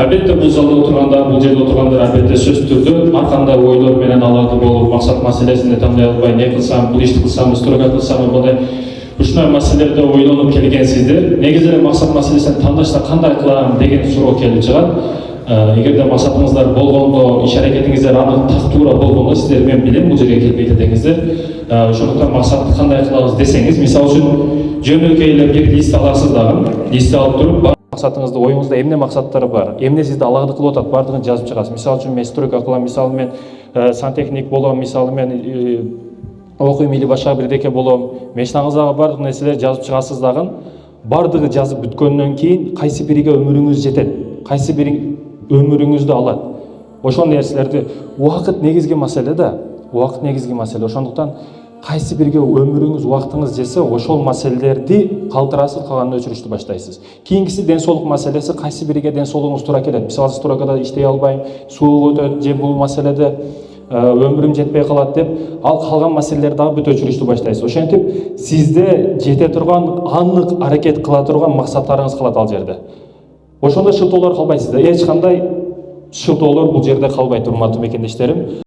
Албетте бул залда отургандар, бул жерде отургандар албетте сөзсүз түрдө ар кандай ойлор менен аларды болуп, максат маселесинде тандай албай, не кылсам, бул ишти кылсам, стройка кылсам, мындай ушундай маселелерде ойлонуп келгенсиздер. Негизи эле максат маселесин тандашта кандай кылам деген суроо келип чыгат. Эгерде максатыңыздар болгондо, иш аракетиңиздер анык так туура болгондо, сиздер мен билем бул жерге келбейт деңиздер. Ошондуктан максатты кандай кылабыз десеңиз, мисалы үчүн жөнөкөй эле бир лист аласыз дагы, лист алып туруп, максатыңызды, оюңузда эмне максаттар бар, эмне сизди алагды кылып атат, бардыгын жазып чыгасыз. Мисалы үчүн мен стройка кылам, мисалы мен сантехник болом, мисалы мен окуйм или башка бирдеке болом. Мечтаңыздагы бардык нерселерди жазып чыгасыз дагы. Бардыгы жазып бүткөндөн кийин кайсы бириге өмүрүңүз жетет, кайсы бири өмүрүңүздү алат. Ошол нерселерди убакыт негизги маселе да, убакыт негизги маселе. Ошондуктан кайсы бирге өмүрүңүз, убактыңыз жесе, ошол маселелерди калтырасыз, калганын өчүрүштү баштайсыз. Кийинкиси ден соолук маселеси, кайсы бириге ден соолугуңуз туура келет. Мисалы стройкада иштей албайм, суук өтөт, же бул маселеде өмүрүм жетпей калат деп, ал калган маселелерди дагы бүт өчүрүштү баштайсыз. Ошентип сизде жете турган, анык аракет кыла турган максаттарыңыз калат ал жерде. Ошондо шылтоолор калбайт сизде. Эч кандай шылтоолор бул жерде калбайт, урматтуу мекендештерим.